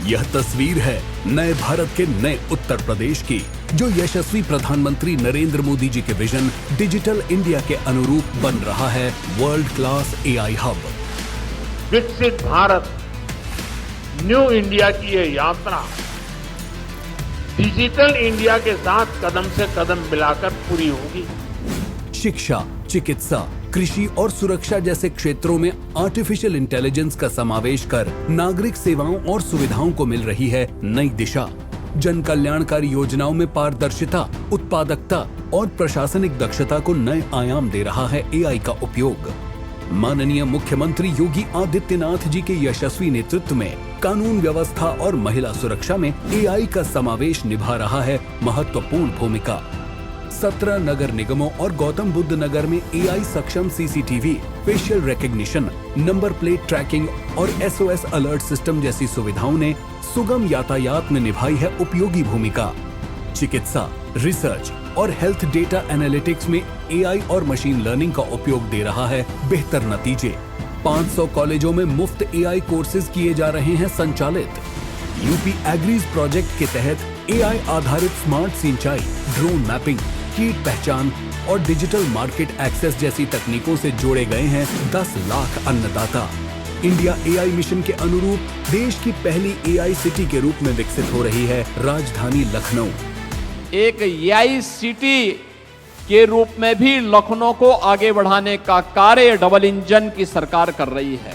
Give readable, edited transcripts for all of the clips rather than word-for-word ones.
यह तस्वीर है नए भारत के नए उत्तर प्रदेश की, जो यशस्वी प्रधानमंत्री नरेंद्र मोदी जी के विजन डिजिटल इंडिया के अनुरूप बन रहा है वर्ल्ड क्लास एआई हब। विकसित भारत न्यू इंडिया की ये यात्रा डिजिटल इंडिया के साथ कदम से कदम मिलाकर पूरी होगी। शिक्षा, चिकित्सा, कृषि और सुरक्षा जैसे क्षेत्रों में आर्टिफिशियल इंटेलिजेंस का समावेश कर नागरिक सेवाओं और सुविधाओं को मिल रही है नई दिशा। जन कल्याणकारी योजनाओं में पारदर्शिता, उत्पादकता और प्रशासनिक दक्षता को नए आयाम दे रहा है एआई का उपयोग। माननीय मुख्यमंत्री योगी आदित्यनाथ जी के यशस्वी नेतृत्व में कानून व्यवस्था और महिला सुरक्षा में एआई का समावेश निभा रहा है महत्वपूर्ण भूमिका। 17 नगर निगमों और गौतम बुद्ध नगर में एआई सक्षम CCTV, facial recognition, number plate tracking और एसओएस अलर्ट सिस्टम जैसी सुविधाओं ने सुगम यातायात में निभाई है उपयोगी भूमिका। चिकित्सा, रिसर्च और हेल्थ डेटा एनालिटिक्स में एआई और मशीन लर्निंग का उपयोग दे रहा है बेहतर नतीजे। 500 कॉलेजों में मुफ्त एआई कोर्सेज किए जा रहे हैं संचालित। यूपी एग्रीज प्रोजेक्ट के तहत एआई आधारित स्मार्ट सिंचाई, ड्रोन मैपिंग, कीट पहचान और डिजिटल मार्केट एक्सेस जैसी तकनीकों से जोड़े गए हैं 10 लाख अन्नदाता। इंडिया एआई मिशन के अनुरूप देश की पहली एआई सिटी के रूप में विकसित हो रही है राजधानी लखनऊ। एक एआई सिटी के रूप में भी लखनऊ को आगे बढ़ाने का कार्य डबल इंजन की सरकार कर रही है।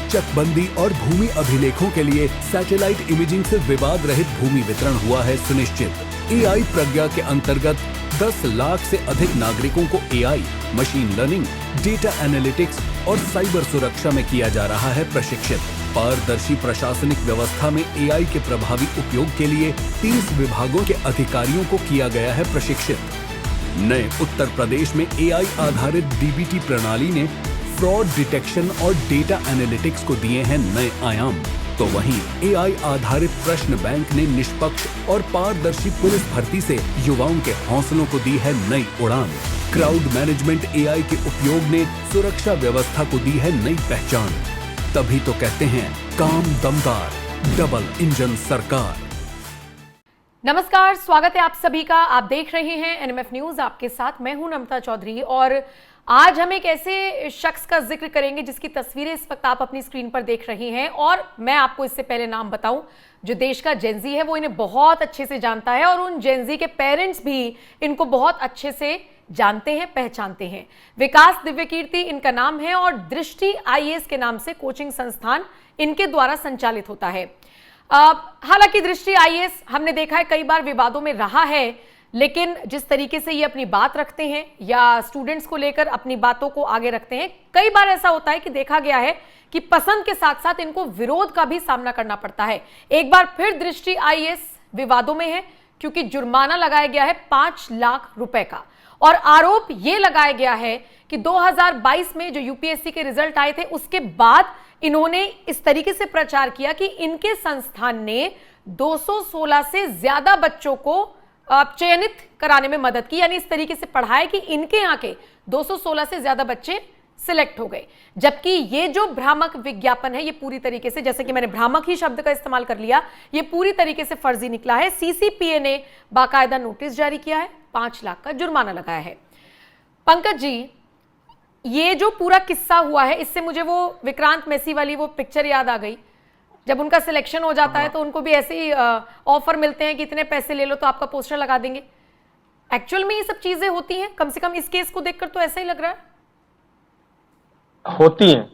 चकबंदी और भूमि अभिलेखों के लिए सैटेलाइट इमेजिंग से विवाद रहित भूमि वितरण हुआ है सुनिश्चित। एआई प्रज्ञा के अंतर्गत 10 लाख से अधिक नागरिकों को AI, machine learning, data analytics और साइबर सुरक्षा में किया जा रहा है प्रशिक्षित। पारदर्शी प्रशासनिक व्यवस्था में एआई के प्रभावी उपयोग के लिए 30 विभागों के अधिकारियों को किया गया है प्रशिक्षित। नए उत्तर प्रदेश में एआई आधारित डीबीटी प्रणाली ने फ्रॉड डिटेक्शन और डेटा एनालिटिक्स को दिए हैं नए आयाम, तो वहीं एआई आधारित प्रश्न बैंक ने निष्पक्ष और पारदर्शी पुलिस भर्ती से युवाओं के हौसलों को दी है नई उड़ान। क्राउड मैनेजमेंट एआई के उपयोग ने सुरक्षा व्यवस्था को दी है नई पहचान। तभी तो कहते हैं काम दमदार, डबल इंजन सरकार। नमस्कार, स्वागत है आप सभी का। आप देख रहे हैं एनएमएफ न्यूज, आपके साथ मैं हूं नम्रता चौधरी। और आज हम एक ऐसे शख्स का जिक्र करेंगे जिसकी तस्वीरें इस वक्त आप अपनी स्क्रीन पर देख रही हैं। और मैं आपको इससे पहले नाम बताऊं, जो देश का जेनजी है वो इन्हें बहुत अच्छे से जानता है और उन जेनजी के पेरेंट्स भी इनको बहुत अच्छे से जानते हैं, पहचानते हैं। विकास दिव्यकीर्ति इनका नाम है और दृष्टि आईएएस के नाम से कोचिंग संस्थान इनके द्वारा संचालित होता है। हालांकि दृष्टि आईएएस हमने देखा है कई बार विवादों में रहा है, लेकिन जिस तरीके से ये अपनी बात रखते हैं या स्टूडेंट्स को लेकर अपनी बातों को आगे रखते हैं, कई बार ऐसा होता है कि देखा गया है कि पसंद के साथ साथ इनको विरोध का भी सामना करना पड़ता है। एक बार फिर दृष्टि आईएएस विवादों में है क्योंकि जुर्माना लगाया गया है 5 लाख रुपए का। और आरोप यह लगाया गया है कि 2022 में जो यूपीएससी के रिजल्ट आए थे उसके बाद इन्होंने इस तरीके से प्रचार किया कि इनके संस्थान ने 216 से ज्यादा बच्चों को चयनित कराने में मदद की, यानी इस तरीके से पढ़ाया कि इनके यहाँ के 216 से ज्यादा बच्चे सिलेक्ट हो गए। जबकि ये जो भ्रामक विज्ञापन है ये पूरी तरीके से, जैसे कि मैंने भ्रामक ही शब्द का इस्तेमाल कर लिया, ये पूरी तरीके से फर्जी निकला है। सीसीपीए ने बाकायदा नोटिस जारी किया है, 5 लाख का जुर्माना लगाया है। पंकज जी, ये जो पूरा किस्सा हुआ है इससे मुझे वो विक्रांत मैसी वाली वो पिक्चर याद आ गई। जब उनका सिलेक्शन हो जाता है तो उनको भी ऐसे ही ऑफर मिलते हैं कि इतने पैसे ले लो तो आपका पोस्टर लगा देंगे। एक्चुअल में ये सब चीजें होती हैं, कम से कम इस केस को देखकर तो ऐसा ही लग रहा है। होती हैं।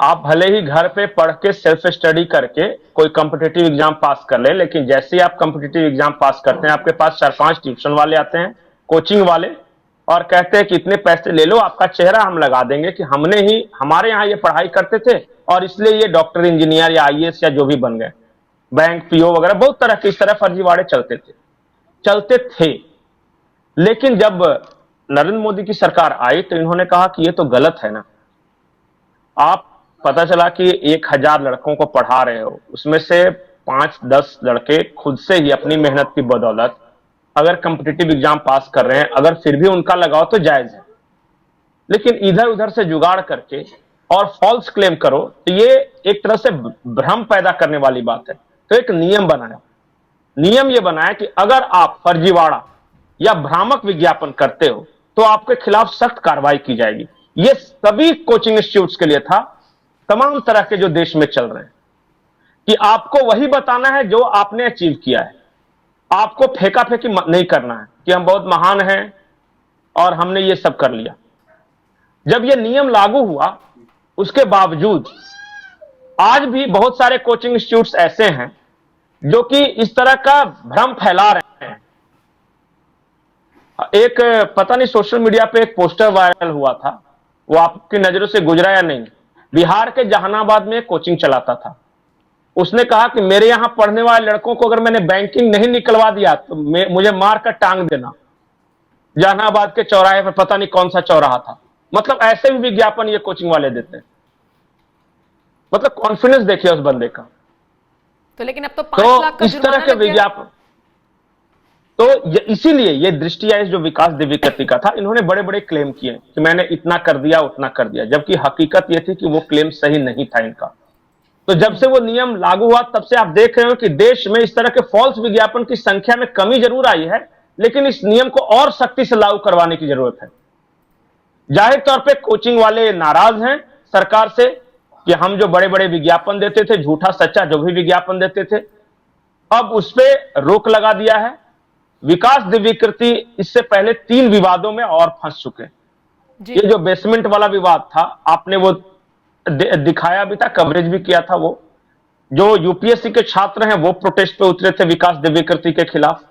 आप भले ही घर पे पढ़ के सेल्फ स्टडी करके कोई कॉम्पिटिटिव एग्जाम पास कर ले, लेकिन जैसे ही आप कॉम्पिटिटिव एग्जाम पास करते हैं आपके पास 4-5 ट्यूशन वाले आते हैं, कोचिंग वाले, और कहते हैं कि इतने पैसे ले लो, आपका चेहरा हम लगा देंगे कि हमारे यहाँ ये पढ़ाई करते थे और इसलिए ये डॉक्टर, इंजीनियर या आईएएस या जो भी बन गए, बैंक पीओ वगैरह, बहुत तरह के इस तरह फर्जीवाड़े चलते थे। लेकिन जब नरेंद्र मोदी की सरकार आई तो इन्होंने कहा कि ये तो गलत है ना। आप पता चला कि 1000 लड़कों को पढ़ा रहे हो, उसमें से 5-10 लड़के खुद से ही अपनी मेहनत की बदौलत अगर कॉम्पिटिटिव एग्जाम पास कर रहे हैं, अगर फिर भी उनका लगाओ तो जायज है। लेकिन इधर उधर से जुगाड़ करके और फॉल्स क्लेम करो तो ये एक तरह से भ्रम पैदा करने वाली बात है। तो एक नियम बनाया। नियम यह बनाया कि अगर आप फर्जीवाड़ा या भ्रामक विज्ञापन करते हो तो आपके खिलाफ सख्त कार्रवाई की जाएगी। यह सभी कोचिंग इंस्टीट्यूट्स के लिए था, तमाम तरह के जो देश में चल रहे हैं, कि आपको वही बताना है जो आपने अचीव किया है। आपको फेंका फेंकी नहीं करना है कि हम बहुत महान हैं और हमने ये सब कर लिया। जब ये नियम लागू हुआ, उसके बावजूद आज भी बहुत सारे कोचिंग इंस्टीट्यूट्स ऐसे हैं जो कि इस तरह का भ्रम फैला रहे हैं। एक पता नहीं सोशल मीडिया पे एक पोस्टर वायरल हुआ था, वो आपकी नजरों से गुजरा या नहीं। बिहार के जहानाबाद में एक कोचिंग चलाता था। उसने कहा कि मेरे यहां पढ़ने वाले लड़कों को अगर मैंने बैंकिंग नहीं निकलवा दिया तो मुझे मार कर टांग देना। जहानाबाद के चौराहे पर पता नहीं कौन सा चौराहा था। मतलब ऐसे भी विज्ञापन ये कोचिंग वाले देते हैं। मतलब कॉन्फिडेंस देखिए उस बंदे का। तो लेकिन अब तो 5 लाख का इस तरह के विज्ञापन, तो इसीलिए ये दृष्टि आई जो विकास दिव्यकीर्ति का था। इन्होंने बड़े बड़े क्लेम किए कि मैंने इतना कर दिया उतना कर दिया, जबकि हकीकत यह थी कि वो क्लेम सही नहीं था इनका। तो जब से वो नियम लागू हुआ तब से आप देख रहे हो कि देश में इस तरह के फॉल्स विज्ञापन की संख्या में कमी जरूर आई है, लेकिन इस नियम को और सख्ती से लागू करवाने की जरूरत है। जाहिर तौर पे कोचिंग वाले नाराज हैं सरकार से कि हम जो बड़े बड़े विज्ञापन देते थे, झूठा सच्चा जो भी विज्ञापन देते थे, अब उस पर रोक लगा दिया है। विकास दिव्यकीर्ति इससे पहले 3 विवादों में और फंस चुके हैं। ये जो बेसमेंट वाला विवाद था, आपने वो दिखाया भी था, कवरेज भी किया था। वो जो यूपीएससी के छात्र हैं वो प्रोटेस्ट पे उतरे थे विकास दिव्यकीर्ति के खिलाफ।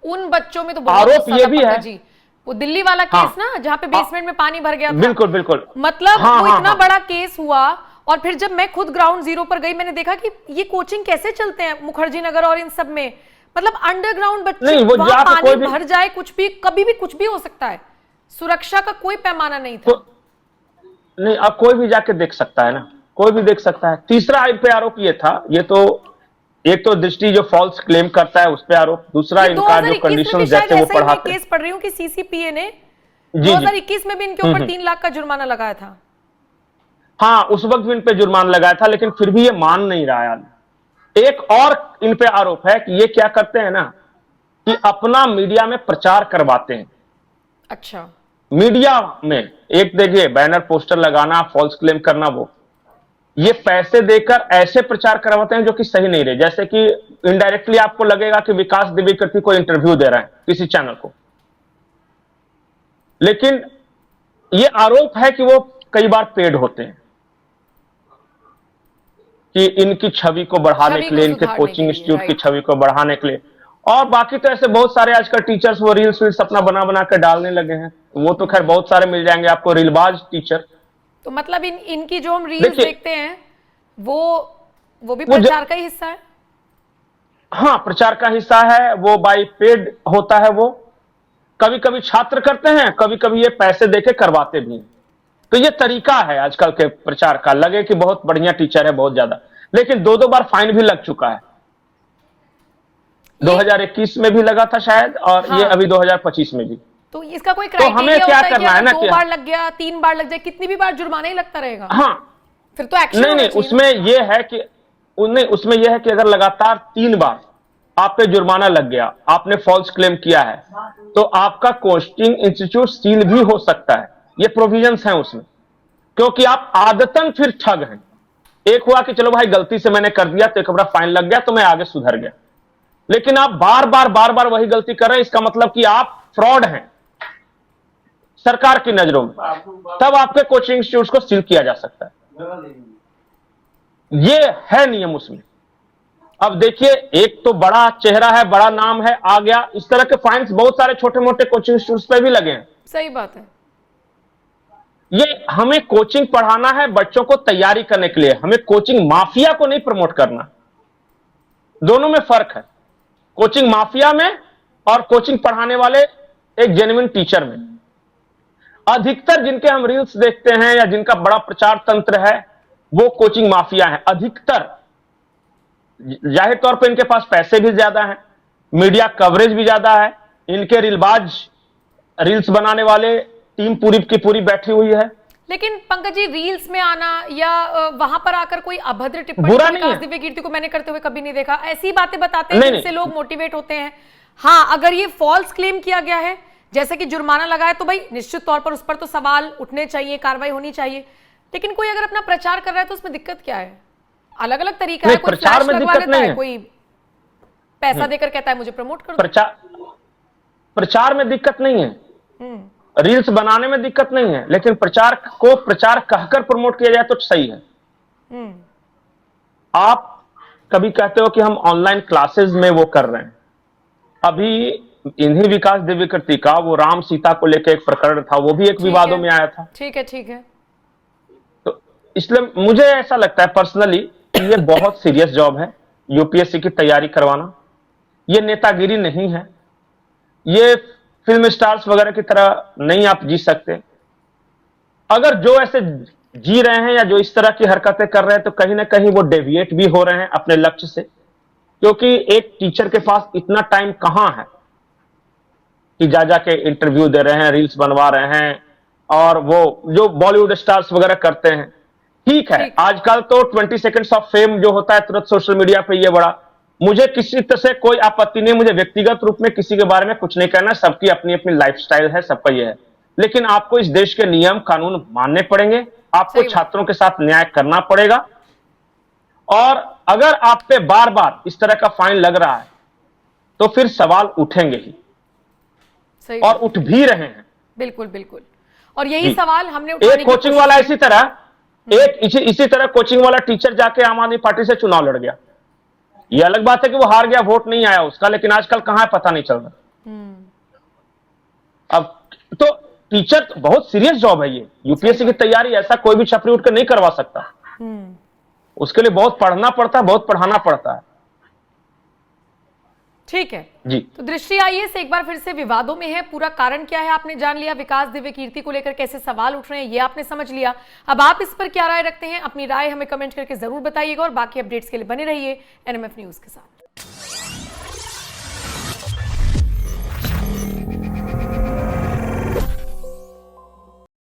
उन बच्चों में तो बहुत आरोप ये भी है जी, वो दिल्ली वाला केस ना, जहां पे बेसमेंट में पानी भर गया था। बिल्कुल बिल्कुल। मतलब वो इतना बड़ा केस हुआ, और फिर जब मैं खुद ग्राउंड जीरो पर गई, मैंने देखा कि ये कोचिंग कैसे चलते हैं मुखर्जी नगर और इन सब में। मतलब अंडरग्राउंड बच्चे, वहां पानी भर जाए, कुछ भी कभी भी कुछ भी हो सकता है। सुरक्षा का कोई पैमाना नहीं था। नहीं, अब कोई भी जाके देख सकता है ना, कोई भी देख सकता है। तीसरा इन पे आरोप ये था, ये तो एक तो दृष्टि जो फॉल्स क्लेम करता है उस पे आरोप, दूसरा इनका जो कंडीशन जैसे वो पढ़ाते हैं। केस पढ़ रही हूँ कि सीसीपीए ने 2021 में भी इनके ऊपर 3 लाख का जुर्माना लगाया था। हाँ, उस वक्त भी इन पे जुर्माना लगाया था, लेकिन फिर भी ये मान नहीं रहा है। एक और इन पे आरोप है कि ये क्या करते हैं ना, कि अपना मीडिया में प्रचार करवाते हैं। अच्छा, मीडिया में एक देखिए बैनर पोस्टर लगाना, फॉल्स क्लेम करना, वो ये पैसे देकर ऐसे प्रचार करवाते हैं जो कि सही नहीं रहे। जैसे कि इनडायरेक्टली आपको लगेगा कि विकास दिव्यकीर्ति को इंटरव्यू दे रहा है किसी चैनल को, लेकिन ये आरोप है कि वो कई बार पेड होते हैं कि इनकी छवि को बढ़ाने के लिए, इनके कोचिंग इंस्टीट्यूट की छवि को बढ़ाने के लिए। और बाकी तो ऐसे बहुत सारे आजकल टीचर्स वो रील्स वील्स अपना बना बना कर डालने लगे हैं। वो तो खैर बहुत सारे मिल जाएंगे आपको, रीलबाज टीचर। तो मतलब इनकी जो हम रील्स देखते हैं वो भी प्रचार का ही हिस्सा है। हाँ, प्रचार का हिस्सा है। वो बाय पेड होता है। वो कभी कभी छात्र करते हैं, कभी कभी ये पैसे देके करवाते भी हैं। तो ये तरीका है आजकल के प्रचार का। लगे कि बहुत बढ़िया टीचर है, बहुत ज्यादा, लेकिन 2-2 बार फाइन भी लग चुका है। 2021 में भी लगा था शायद, और ये अभी 2025 में भी। तो इसका कोई क्राइटेरिया हमें क्या करना है ना, 2 बार लग गया, 3 बार लग जाए, कितनी भी बार जुर्माना ही लगता रहेगा? हाँ, फिर तो एक्शन नहीं, उसमें यह है कि उसमें यह है कि अगर लगातार 3 बार आप पे जुर्माना लग गया, आपने फॉल्स क्लेम किया है, तो आपका कोचिंग इंस्टीट्यूट सील भी हो सकता है। ये प्रोविजंस हैं उसमें, क्योंकि आप आदतन फिर ठग हैं। एक हुआ कि चलो भाई गलती से मैंने कर दिया तो एक बार फाइन लग गया तो मैं आगे सुधर गया, लेकिन आप बार बार वही गलती कर रहे हैं, इसका मतलब कि आप फ्रॉड हैं सरकार की नजरों में। तब आपके कोचिंग इंस्टीट्यूट को सील किया जा सकता है। ये है नियम उसमें। अब देखिए, एक तो बड़ा चेहरा है, बड़ा नाम है, आ गया। इस तरह के फाइन्स बहुत सारे छोटे मोटे कोचिंग इंस्टीट्यूट पे भी लगे हैं। सही बात है। ये हमें कोचिंग पढ़ाना है बच्चों को तैयारी करने के लिए, हमें कोचिंग माफिया को नहीं प्रमोट करना। दोनों में फर्क है, कोचिंग माफिया में और कोचिंग पढ़ाने वाले एक जेन्युइन टीचर में। अधिकतर जिनके हम रील्स देखते हैं या जिनका बड़ा प्रचार तंत्र है वो कोचिंग माफिया है अधिकतर। जाहिर तौर पे इनके पास पैसे भी ज्यादा हैं, मीडिया कवरेज भी ज्यादा है, इनके रीलबाज रील्स बनाने वाले टीम पूरी की पूरी बैठी हुई है। लेकिन पंकज जी, रील्स में आना या वहां पर आकर कोई अभद्र टिप्पणी बुरा नहीं विकास है। दिव्य कीर्ति को मैंने करते हुए कभी नहीं देखा। ऐसी बातें बताते हैं नहीं, जिनसे लोग मोटिवेट होते हैं। हाँ, अगर ये फॉल्स क्लेम किया गया है, जैसे कि जुर्माना लगाया, तो भाई निश्चित तौर पर उस पर तो सवाल उठने चाहिए, कार्रवाई होनी चाहिए। लेकिन कोई अगर अपना प्रचार कर रहा है तो उसमें दिक्कत क्या है? अलग अलग तरीका है, नहीं, कोई प्रचार फ्लैश में लगवा दिक्कत लेता नहीं है, है। कोई पैसा देकर कहता है मुझे प्रमोट कर दो। प्रचार में दिक्कत नहीं है, हम्म, रील्स बनाने में दिक्कत नहीं है, लेकिन प्रचार को प्रचार कहकर प्रमोट किया जाए तो सही है। हम्म, आप कभी कहते हो कि हम ऑनलाइन क्लासेस में वो कर रहे हैं। अभी इन्हीं विकास दिव्य कीर्ति का वो राम सीता को लेकर एक प्रकरण था, वो भी एक ठीक विवादों है, में आया था। ठीक है, ठीक है। तो इसलिए मुझे ऐसा लगता है पर्सनली कि ये बहुत सीरियस जॉब है, यूपीएससी की तैयारी करवाना। ये नेतागिरी नहीं है, ये फिल्म स्टार्स वगैरह की तरह नहीं आप जी सकते। अगर जो ऐसे जी रहे हैं या जो इस तरह की हरकतें कर रहे हैं तो कहीं ना कहीं वो डेविएट भी हो रहे हैं अपने लक्ष्य से, क्योंकि एक टीचर के पास इतना टाइम कहां है कि जा जाके इंटरव्यू दे रहे हैं, रील्स बनवा रहे हैं, और वो जो बॉलीवुड स्टार्स वगैरह करते हैं। ठीक है, आजकल तो 20 सेकंड्स ऑफ फेम जो होता है तुरंत सोशल मीडिया पे ये बड़ा, मुझे किसी तरह से कोई आपत्ति नहीं, मुझे व्यक्तिगत रूप में किसी के बारे में कुछ नहीं कहना, सबकी अपनी अपनी लाइफस्टाइल है, सबका ये है। लेकिन आपको इस देश के नियम कानून मानने पड़ेंगे, आपको छात्रों के साथ न्याय करना पड़ेगा, और अगर आप पे बार बार इस तरह का फाइन लग रहा है तो फिर सवाल उठेंगे ही, सही, और उठ भी रहे हैं। बिल्कुल बिल्कुल। और यही जी। सवाल हमने उठाने एक की कोचिंग कोशिश वाला की। इसी तरह इसी तरह कोचिंग वाला टीचर जाके आम आदमी पार्टी से चुनाव लड़ गया। ये अलग बात है कि वो हार गया, वोट नहीं आया उसका, लेकिन आजकल कहां है पता नहीं चल रहा। अब तो टीचर तो बहुत सीरियस जॉब है ये, यूपीएससी की तैयारी ऐसा कोई भी छपरी उठकर नहीं करवा सकता। उसके लिए बहुत पढ़ना पड़ता है, बहुत पढ़ाना पड़ता है। ठीक है जी। तो दृष्टि आईएएस एक बार फिर से विवादों में है, पूरा कारण क्या है आपने जान लिया, विकास दिव्य कीर्ति को लेकर कैसे सवाल उठ रहे हैं ये आपने समझ लिया। अब आप इस पर क्या राय रखते हैं, अपनी राय हमें कमेंट करके जरूर बताइएगा, और बाकी अपडेट्स के लिए बने रहिए एनएमएफ न्यूज के साथ।